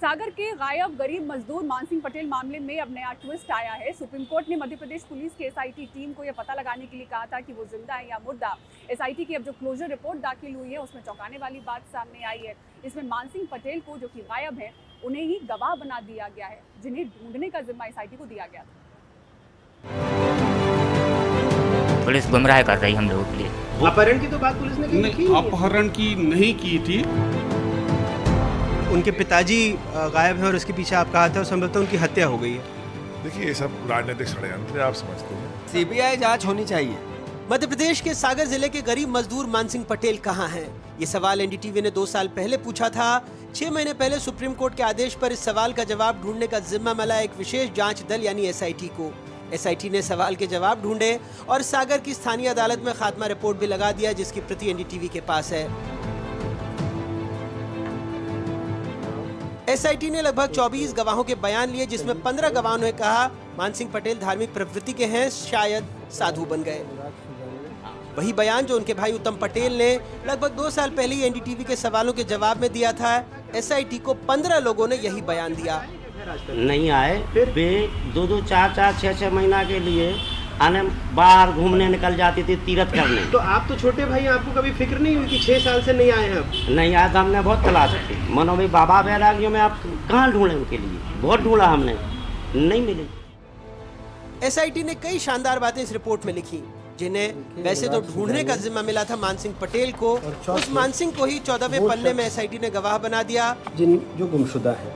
सागर के गायब गरीब मजदूर मानसिंह पटेल मामले में अब नया ट्विस्ट आया है। सुप्रीम कोर्ट ने मध्य प्रदेश पुलिस की एसआईटी टीम को यह पता लगाने के लिए कहा था कि वो जिंदा है या मुर्दा। एसआईटी की अब जो क्लोजर रिपोर्ट दाखिल हुई है उसमें चौंकाने वाली बात सामने आई है। इसमें मानसिंह पटेल को, जो कि गायब है, उन्हें ही गवाह बना दिया गया है, जिन्हें ढूंढने का जिम्मा एसआईटी को दिया गया था। पुलिस गुमराह कर रही हम लोगों के लिए। अपहरण की तो बात पुलिस ने की अपहरण की नहीं की थी। उनके पिताजी गायब हैं और उसके पीछे आप कहा था और संभवतः उनकी हत्या हो गई है। देखिए, ये सब राजनीतिक षड्यंत्र आप समझते हैं। सीबीआई जांच होनी चाहिए। मध्य प्रदेश के सागर जिले के गरीब मजदूर मानसिंह पटेल कहां हैं? ये सवाल एनडीटीवी ने 2 साल पहले पूछा था। 6 महीने पहले सुप्रीम कोर्ट के आदेश पर इस सवाल का जवाब ढूंढने का जिम्मा मिला एक विशेष जांच दल यानी एसआईटी को। एसआईटी ने सवाल के जवाब ढूंढे और सागर की स्थानीय अदालत में खात्मा रिपोर्ट भी लगा दिया, जिसकी प्रति एनडीटीवी के पास है। एसआईटी ने लगभग 24 गवाहों के बयान लिए, जिसमें 15 गवाहों ने कहा मानसिंह पटेल धार्मिक प्रवृत्ति के हैं, शायद साधु बन गए। वही बयान जो उनके भाई उत्तम पटेल ने लगभग 2 साल पहले ही एनडीटीवी के सवालों के जवाब में दिया था। एसआईटी को 15 लोगों ने यही बयान दिया। नहीं आए, वे 2-2, 4-4, 6-6 महीना के लिए आने बाहर घूमने निकल जाती थी, तीर्थ करने। तो आप तो छोटे भाई, आपको कभी फिक्र नहीं हुई कि 6 साल से नहीं आए हैं? अब नहीं आया तो हमने बहुत तलाश की। मनो भाई बाबा बैरागियों में आप कहाँ ढूंढे उनके लिए, बहुत ढूंढा हमने, नहीं मिले। एसआईटी ने कई शानदार बातें इस रिपोर्ट में लिखी, जिन्हें वैसे तो ढूंढने का जिम्मा मिला था मानसिंह पटेल को। उस मानसिंह को ही 14वें पन्ने में एसआईटी ने गवाह बना दिया। जो गुमशुदा है,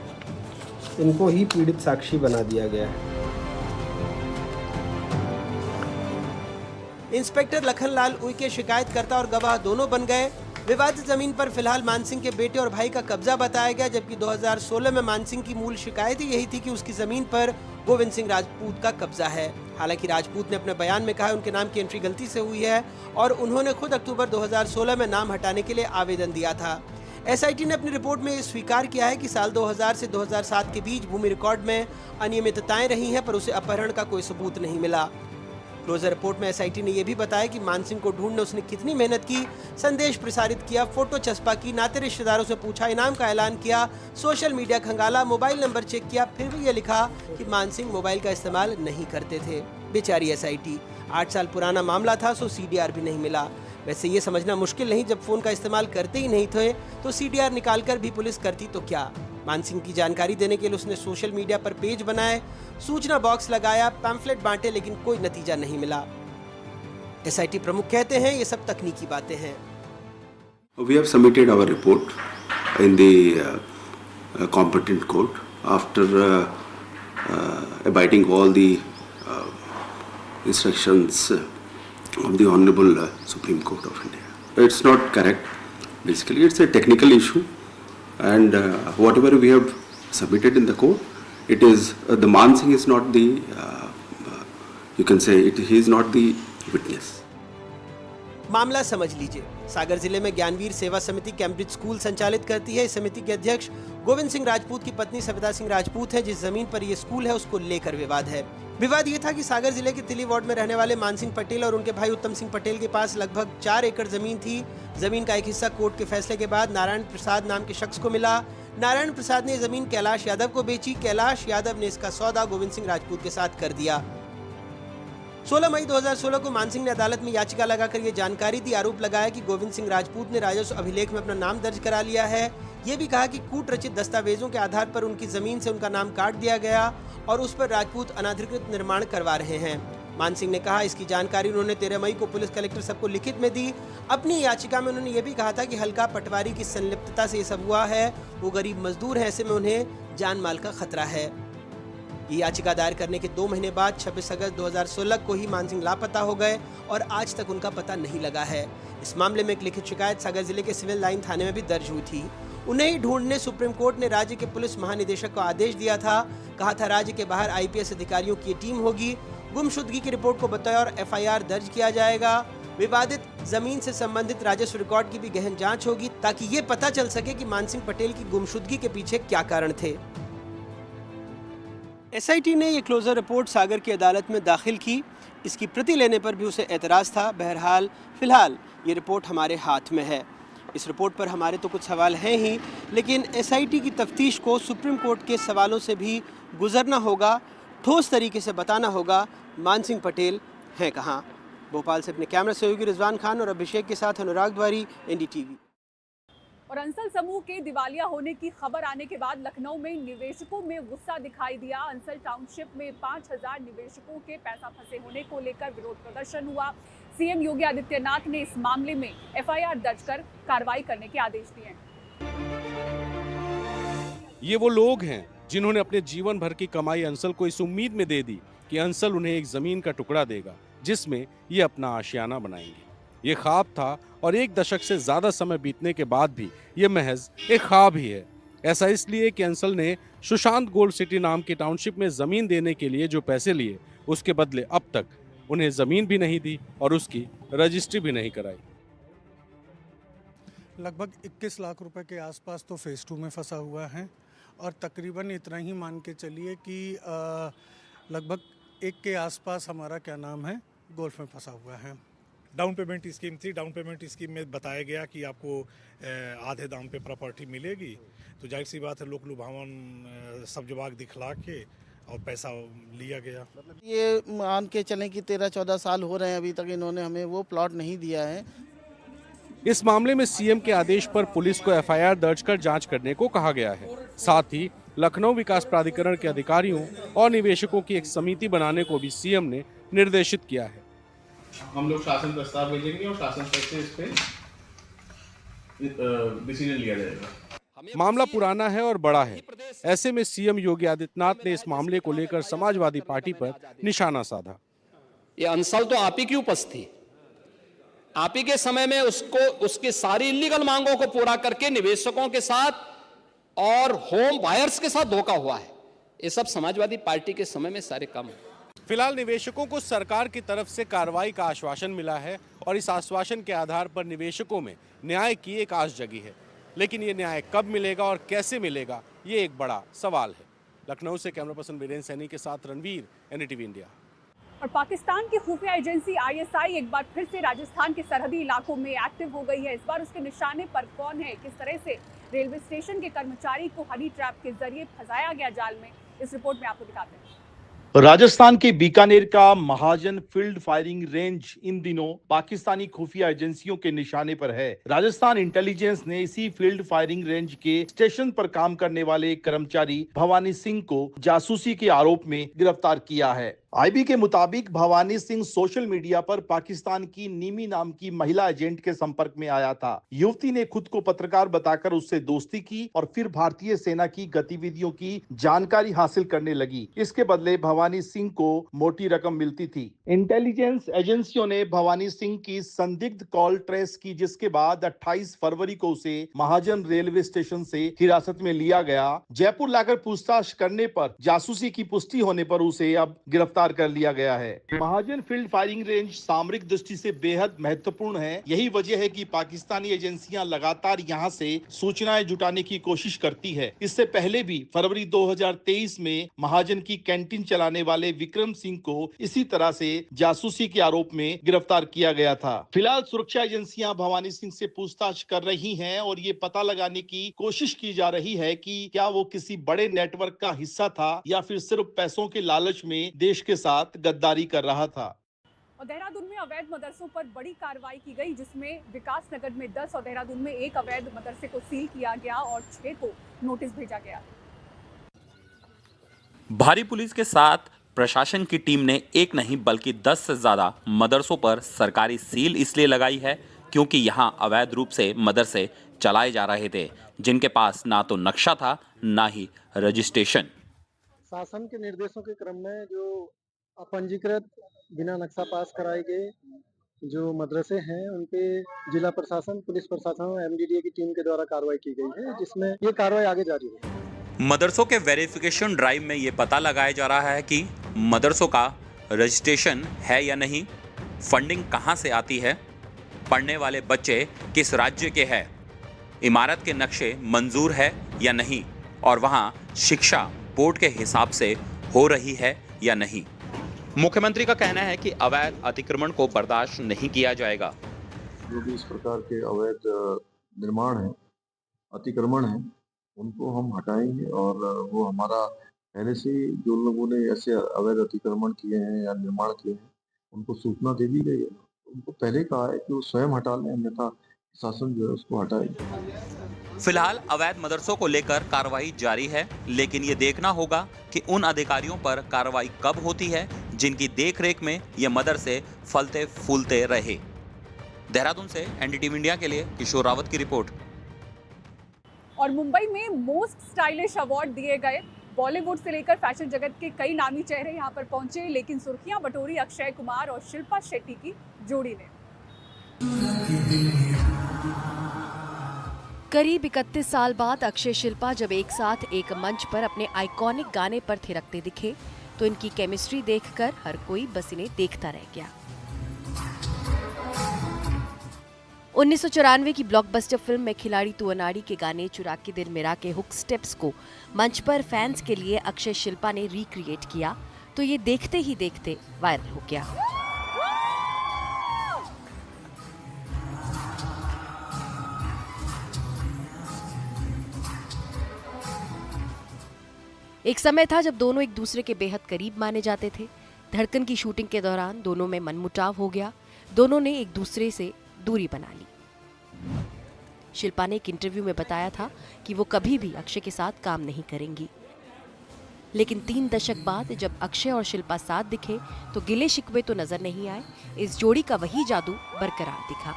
इनको ही पीड़ित साक्षी बना दिया गया है। इंस्पेक्टर लखनलाल उइके शिकायतकर्ता और गवाह दोनों बन गए। विवादित जमीन पर फिलहाल मानसिंह के बेटे और भाई का कब्जा बताया गया, जबकि 2016 में मानसिंह की मूल शिकायत ही यही थी कि उसकी जमीन पर गोविंद सिंह राजपूत का कब्जा है। हालांकि राजपूत ने अपने बयान में कहा उनके नाम की एंट्री गलती से हुई है और उन्होंने खुद अक्टूबर 2016 में नाम हटाने के लिए आवेदन दिया था। एसआईटी ने अपनी रिपोर्ट में स्वीकार किया है कि साल 2000 से 2007 के बीच भूमि रिकॉर्ड में अनियमितताएं रही हैं, पर उसे अपहरण का कोई सबूत नहीं मिला। क्लोजर रिपोर्ट में एसआईटी ने यह भी बताया कि मानसिंह को ढूंढने उसने कितनी मेहनत की, संदेश प्रसारित किया, फोटो चस्पा की, नाते रिश्तेदारों से पूछा, इनाम का ऐलान किया, सोशल मीडिया खंगाला, मोबाइल नंबर चेक किया, फिर भी ये लिखा कि मानसिंह मोबाइल का इस्तेमाल नहीं करते थे। बेचारी एसआईटी। 8 साल पुराना मामला था, सो सीडीआर भी नहीं मिला। वैसे ये समझना मुश्किल नहीं, जब फोन का इस्तेमाल करते ही नहीं थे तो सीडीआर निकालकर भी पुलिस करती तो क्या। मानसिंह की जानकारी देने के लिए उसने सोशल मीडिया पर पेज बनाए, सूचना बॉक्स लगाया, पैम्फलेट बांटे, लेकिन कोई नतीजा नहीं मिला। एसआईटी प्रमुख कहते हैं ये सब तकनीकी बातें हैं। We have submitted our report in the competent court after abiding all the instructions of the Honorable Supreme Court of India. It's not correct. Basically, it's a technical issue, and whatever we have submitted in the court, it is the Mansingh is not the you can say he is not the witness. मामला समझ लीजिए। सागर जिले में ज्ञानवीर सेवा समिति Cambridge school संचालित करती है। इस समिति के अध्यक्ष गोविंद सिंह राजपूत की पत्नी सविता सिंह राजपूत है। जिस जमीन पर यह स्कूल है उसको लेकर विवाद है। विवाद ये था कि सागर जिले के तिली वार्ड में रहने वाले मानसिंह पटेल और उनके भाई उत्तम सिंह पटेल के पास लगभग 4 एकड़ जमीन थी। जमीन का एक हिस्सा कोर्ट के फैसले के बाद नारायण प्रसाद नाम के शख्स को मिला। नारायण प्रसाद ने जमीन कैलाश यादव को बेची। कैलाश यादव ने इसका सौदा गोविंद सिंह राजपूत के साथ कर दिया। 16 मई 2016 को मानसिंह ने अदालत में याचिका लगाकर ये जानकारी दी। आरोप लगाया कि गोविंद सिंह राजपूत ने राजस्व अभिलेख में अपना नाम दर्ज करा लिया है। ये भी कहा कि कूट रचित दस्तावेजों के आधार पर उनकी जमीन से उनका नाम काट दिया गया और उस पर राजपूत अनाधिकृत निर्माण करवा रहे हैं। मानसिंह ने कहा इसकी जानकारी उन्होंने 13 मई को पुलिस कलेक्टर सबको लिखित में दी। अपनी याचिका में उन्होंने ये भी कहा था कि हल्का पटवारी की संलिप्तता से ये सब हुआ है। वो गरीब मजदूर है, ऐसे में उन्हें जान माल का खतरा है। ये याचिका दायर करने के 2 महीने बाद 26 अगस्त 2016 को ही मानसिंह लापता हो गए और आज तक उनका पता नहीं लगा है। इस मामले में एक लिखित शिकायत सागर जिले के सिविल लाइन थाने में भी दर्ज हुई थी। उन्हें ही ढूंढने सुप्रीम कोर्ट ने राज्य के पुलिस महानिदेशक को आदेश दिया था। कहा था राज्य के बाहर आईपीएस अधिकारियों की टीम होगी। गुमशुदगी की रिपोर्ट को बतौर एफआईआर दर्ज किया जाएगा। विवादित जमीन से संबंधित राजस्व रिकॉर्ड की भी गहन जांच होगी, ताकि ये पता चल सके कि मानसिंह पटेल की गुमशुदगी के पीछे क्या कारण थे। एसआईटी ने ये क्लोजर रिपोर्ट सागर की अदालत में दाखिल की। इसकी प्रति लेने पर भी उसे एतराज़ था। बहरहाल फिलहाल ये रिपोर्ट हमारे हाथ में है। इस रिपोर्ट पर हमारे तो कुछ सवाल हैं ही, लेकिन एसआईटी की तफ्तीश को सुप्रीम कोर्ट के सवालों से भी गुजरना होगा, ठोस तरीके से बताना होगा मान सिंह पटेल हैं कहाँ। भोपाल से अपने कैमरा सहयोगी रिजवान खान और अभिषेक के साथ अनुराग द्वारी, एनडीटीवी। और अंसल समूह के दिवालिया होने की खबर आने के बाद लखनऊ में निवेशकों में गुस्सा दिखाई दिया। अंसल टाउनशिप में 5000 निवेशकों के पैसा फंसे होने को लेकर विरोध प्रदर्शन हुआ। सीएम योगी आदित्यनाथ ने इस मामले में एफआईआर दर्ज कर कार्रवाई करने के आदेश दिए हैं। ये वो लोग हैं जिन्होंने अपने जीवन भर की कमाई अंसल को इस उम्मीद में दे दी कि अंसल उन्हें एक जमीन का टुकड़ा देगा जिसमें ये अपना आशियाना बनाएंगे। ये ख्वाब था और 1 दशक से ज्यादा समय बीतने के बाद भी ये महज एक ख्वाब ही है। ऐसा इसलिए कि अंसल ने सुशांत गोल्ड सिटी नाम की टाउनशिप में जमीन देने के लिए जो पैसे लिए उसके बदले अब तक उन्हें जमीन भी नहीं दी और उसकी रजिस्ट्री भी नहीं कराई। लगभग 21 लाख रुपए के आसपास तो फेज़ 2 में फंसा हुआ है और तकरीबन इतना ही मान के चलिए कि लगभग 1 के आसपास हमारा क्या नाम है गोल्फ में फंसा हुआ है। डाउन पेमेंट स्कीम थी। डाउन पेमेंट स्कीम में बताया गया कि आपको आधे दाम पे प्रॉपर्टी मिलेगी, तो जाहिर सी बात है लोक लुभावन सब जवाब दिखला के और पैसा लिया गया। ये मान के चलें कि 13-14 साल हो रहे हैं, अभी तक इन्होंने हमें वो प्लॉट नहीं दिया है। इस मामले में सीएम के आदेश पर पुलिस को एफआईआर दर्ज कर जांच करने को कहा गया है। साथ ही लखनऊ विकास प्राधिकरण के अधिकारियों और निवेशकों की एक समिति बनाने को भी सीएम ने निर्देशित किया है। हम लोग शासन प्रस्ताव भेजेंगे और शासन से इस पे डिसीजन लिया जाएगा। मामला पुराना है और बड़ा है। ऐसे में सीएम योगी आदित्यनाथ ने इस मामले को लेकर समाजवादी पार्टी पर निशाना साधा। ये अंसल तो आप ही की उपज थी, आप ही के समय में उसको उसकी सारी इलीगल मांगों को पूरा करके निवेशकों के साथ और होम बायर्स के साथ धोखा हुआ है। ये सब समाजवादी पार्टी के समय में सारे काम है। फिलहाल निवेशकों को सरकार की तरफ से कार्रवाई का आश्वासन मिला है और इस आश्वासन के आधार पर निवेशकों में न्याय की एक आस जगी है। लेकिन ये न्याय कब मिलेगा और कैसे मिलेगा, ये एक बड़ा सवाल है। लखनऊ से कैमरा पर्सन वीरेंद्र सैनी के साथ रणवीर, एनडीटीवी इंडिया। और पाकिस्तान की खुफिया एजेंसी आईएसआई एक बार फिर से राजस्थान के सरहदी इलाकों में एक्टिव हो गई है। इस बार उसके निशाने पर कौन है, किस तरह से रेलवे स्टेशन के कर्मचारी को हनी ट्रैप के जरिए फंसाया गया जाल में, इस रिपोर्ट में आपको दिखाते हैं। राजस्थान के बीकानेर का महाजन फील्ड फायरिंग रेंज इन दिनों पाकिस्तानी खुफिया एजेंसियों के निशाने पर है। राजस्थान इंटेलिजेंस ने इसी फील्ड फायरिंग रेंज के स्टेशन पर काम करने वाले एक कर्मचारी भवानी सिंह को जासूसी के आरोप में गिरफ्तार किया है। आईबी के मुताबिक भवानी सिंह सोशल मीडिया पर पाकिस्तान की नीमी नाम की महिला एजेंट के संपर्क में आया था। युवती ने खुद को पत्रकार बताकर उससे दोस्ती की और फिर भारतीय सेना की गतिविधियों की जानकारी हासिल करने लगी। इसके बदले भवानी सिंह को मोटी रकम मिलती थी। इंटेलिजेंस एजेंसियों ने भवानी सिंह की संदिग्ध कॉल ट्रेस की, जिसके बाद 28 फरवरी को उसे महाजन रेलवे स्टेशन से हिरासत में लिया गया। जयपुर लाकर पूछताछ करने पर जासूसी की पुष्टि होने पर उसे अब गिरफ्तार कर लिया गया है। महाजन फील्ड फायरिंग रेंज सामरिक दृष्टि से बेहद महत्वपूर्ण है। यही वजह है कि पाकिस्तानी एजेंसियां लगातार यहां से सूचनाएं जुटाने की कोशिश करती है। इससे पहले भी फरवरी 2023 में महाजन की कैंटीन चलाने वाले विक्रम सिंह को इसी तरह से जासूसी के आरोप में गिरफ्तार किया गया था। फिलहाल सुरक्षा एजेंसियां भवानी सिंह से पूछताछ कर रही हैं और ये पता लगाने की कोशिश की जा रही है कि क्या वो किसी बड़े नेटवर्क का हिस्सा था या फिर सिर्फ पैसों के लालच में देश के साथ गद्दारी कर रहा था। और देहरादून में अवैध मदरसों पर बड़ी कार्रवाई की गई, जिसमें विकास नगर में 10 और देहरादून में 1 अवैध मदरसे को सील किया गया और 6 को नोटिस भेजा गया। भारी पुलिस के साथ प्रशासन की टीम ने एक नहीं बल्कि 10 से ज्यादा मदरसों पर सरकारी सील इसलिए लगाई है क्योंकि यहां अवैध रूप से मदरसे चलाए जा रहे थे, जिनके पास ना तो नक्शा था ना ही रजिस्ट्रेशन। शासन के निर्देशों के क्रम में जो अपंजीकृत बिना नक्शा पास कराए गए जो मदरसे हैं उन पे जिला प्रशासन, पुलिस प्रशासन और एमडीडीए की टीम के द्वारा कार्रवाई की गई है, जिसमें ये कार्रवाई आगे जारी है। मदरसों के वेरिफिकेशन ड्राइव में ये पता लगाया जा रहा है कि मदरसों का रजिस्ट्रेशन है या नहीं, फंडिंग कहां से आती है, पढ़ने वाले बच्चे किस राज्य के हैं, इमारत के नक्शे मंजूर है या नहीं और वहां शिक्षा बोर्ड के हिसाब से हो रही है या नहीं। मुख्यमंत्री का कहना है कि अवैध अतिक्रमण को बर्दाश्त नहीं किया जाएगा। जो भी इस प्रकार के अवैध निर्माण है, अतिक्रमण है, उनको हम हटाएंगे और वो हमारा पहले से जो लोगों ने ऐसे अवैध अतिक्रमण किए हैं या निर्माण किए हैं उनको सूचना दे दी गई है। उनको पहले कहा है कि वो स्वयं हटा लें, अन्यथा शासन जो है उसको हटाएगी। फिलहाल अवैध मदरसों को लेकर कार्रवाई जारी है, लेकिन ये देखना होगा कि उन अधिकारियों पर कार्रवाई कब होती है जिनकी देखरेख में ये मदरसे फलते फूलते रहे। देहरादून से एनडीटीवी इंडिया के लिए किशोर रावत की रिपोर्ट। और मुंबई में मोस्ट स्टाइलिश अवार्ड दिए गए। बॉलीवुड से लेकर फैशन जगत के कई नामी चेहरे यहां पर पहुंचे, लेकिन सुर्खियां बटोरी अक्षय कुमार और शिल्पा शेट्टी की जोड़ी ने। करीब 31 साल बाद अक्षय शिल्पा जब एक साथ एक मंच पर अपने आइकॉनिक गाने पर थिरकते दिखे तो इनकी केमिस्ट्री देखकर हर कोई बस इन्हें देखता रह गया। 1994 की ब्लॉकबस्टर फिल्म में खिलाड़ी तू अनाड़ी के गाने चुरा के दिल मेरा के हुक स्टेप्स को मंच पर फैंस के लिए अक्षय शिल्पा ने रिक्रिएट किया तो ये देखते ही देखते वायरल हो गया। एक समय था जब दोनों एक दूसरे के बेहद करीब माने जाते थे। धड़कन की शूटिंग के दौरान दोनों में मनमुटाव हो गया, दोनों ने एक दूसरे से दूरी बना ली। शिल्पा ने एक इंटरव्यू में बताया था कि वो कभी भी अक्षय के साथ काम नहीं करेंगी, लेकिन 3 दशक बाद जब अक्षय और शिल्पा साथ दिखे तो गिले शिकवे तो नजर नहीं आए, इस जोड़ी का वही जादू बरकरार दिखा।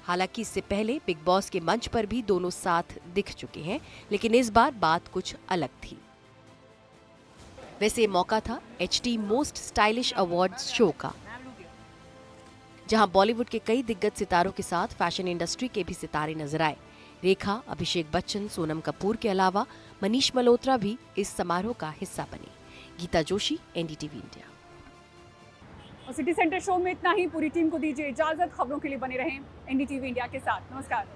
हालांकि इससे पहले बिग बॉस के मंच पर भी दोनों साथ दिख चुके हैं, लेकिन इस बार बात कुछ अलग थी। वैसे ये मौका था HT most stylish awards show का, जहां बॉलीवुड के कई दिग्गज सितारों के साथ फैशन इंडस्ट्री के भी सितारे नजर आए। रेखा, अभिषेक बच्चन, सोनम कपूर के अलावा मनीष मल्होत्रा भी इस समारोह का हिस्सा बने। Geeta Joshi, NDTV India. और सिटी सेंटर शो में इतना ही। पूरी टीम को दीजिए इजाजत। खबरों के लिए बने रहें एनडीटीवी इंडिया के साथ। नमस्कार।